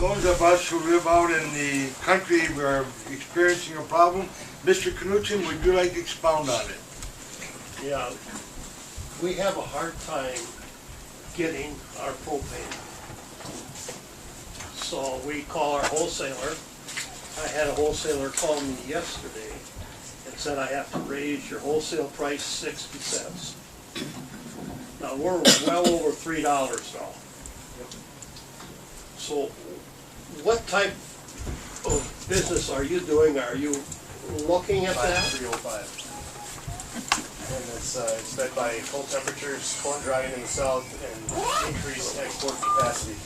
those of us who live out in the country are experiencing a problem. Mr. Knutson, would you like to expound on it? Yeah, we have a hard time getting our propane. So we call our wholesaler. I had a wholesaler call me yesterday and said I have to raise your wholesale price 60 cents. Now, we're well over $3 now. So what type of business are you doing? Are you looking at that? 305. And it's fed by cold temperatures, corn drying in the south, and increased export capacity.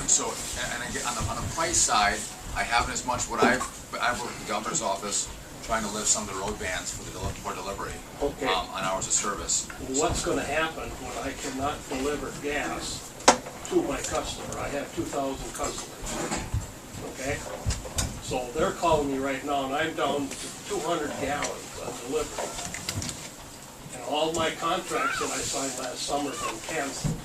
So, and again, on the price side, I haven't as much what I've worked with the governor's office trying to lift some of the road bans for delivery Okay. on hours of service. What's going to happen when I cannot deliver gas to my customer? I have 2,000 customers, okay? So they're calling me right now, and I'm down to 200 gallons of delivery. And all my contracts that I signed last summer have been canceled.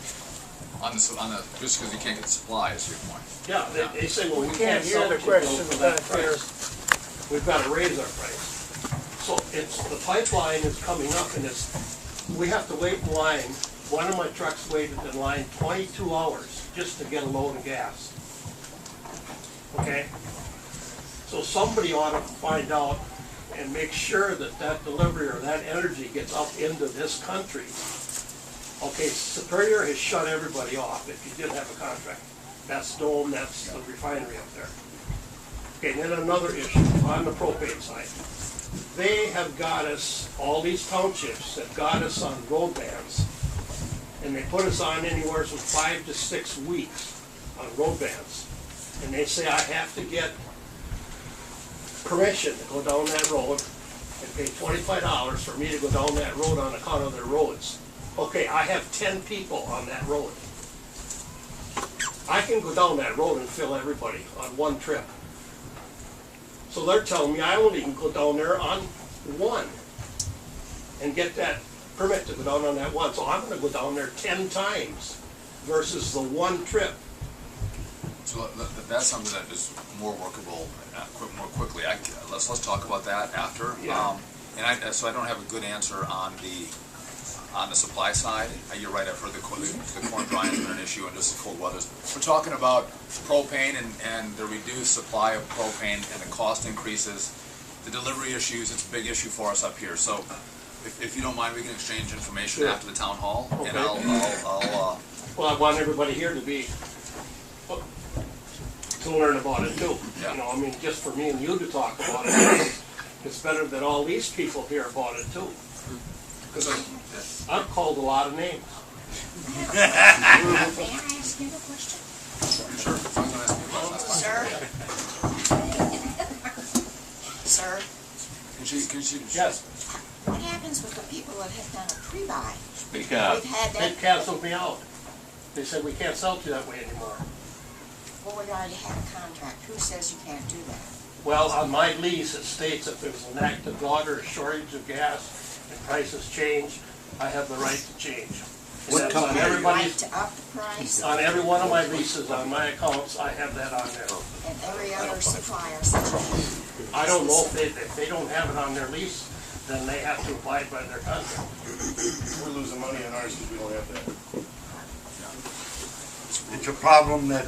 Just because you can't get the supply is your point. Yeah, they say, well, we can't can't hear sell the it to you question for that back there. price. We've got to raise our price. So the pipeline is coming up, and we have to wait in line. One of my trucks waited in line 22 hours just to get a load of gas. Okay? So somebody ought to find out and make sure that that delivery or that energy gets up into this country. Okay, Superior has shut everybody off if you did have a contract. That's Dome, that's the refinery up there. Okay, and then another issue on the propane side. They have got us, all these townships have got us on road bans, and they put us on anywhere from 5 to 6 weeks on road bans. And they say I have to get permission to go down that road and pay $25 for me to go down that road on account of their roads. Okay, I have 10 people on that road. I can go down that road and fill everybody on one trip. So they're telling me I only can go down there on one and get that permit to go down on that one. So I'm going to go down there 10 times versus the one trip. So that's something that is more workable, more quickly. Let's talk about that after. Yeah. So I don't have a good answer on the supply side. You're right. I've heard the corn drying has been an issue, and just the cold weather. We're talking about propane and the reduced supply of propane and the cost increases, the delivery issues. It's a big issue for us up here. So, if you don't mind, we can exchange information after the town hall, Okay. and I'll Well, I want everybody here to learn about it too. Yeah. You know, I mean, just for me and you to talk about it, it's better that all these people hear about it too. Because I've called a lot of names. May I ask you a question? Sure. If I'm going to ask you a question, that's fine. Sir? Sir, Can she? Yes, what happens with the people that have done a pre-buy? speak up. We've had They that, canceled me out. They said we can't sell to you that way anymore. well, we already have a contract. Who says you can't do that? Well, on my lease, it states if there's an active drought or a shortage of gas and prices change, I have the right to change. And What that's company? on Right everybody's, to up the price, on every one of my leases, on my accounts, I have that on there. and every other supplier says I don't know if they don't have it on their lease, then they have to abide by their contract. We're losing money on ours because we don't have that. It's a problem that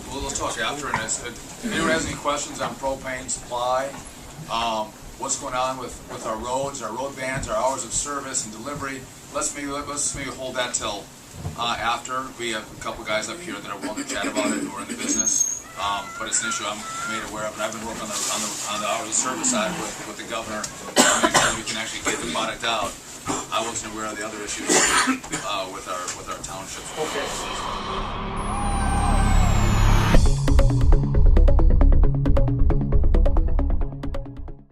Well, let's talk after. And if anyone has any questions on propane supply, what's going on with our roads, our road bans, our hours of service and delivery, let's maybe hold that till after. We have a couple guys up here that are willing to chat about it who are in the business. But it's an issue I'm made aware of, and I've been working on the hours of service side with the governor to make sure we can actually get the product out. I wasn't aware of the other issues with our townships. Okay.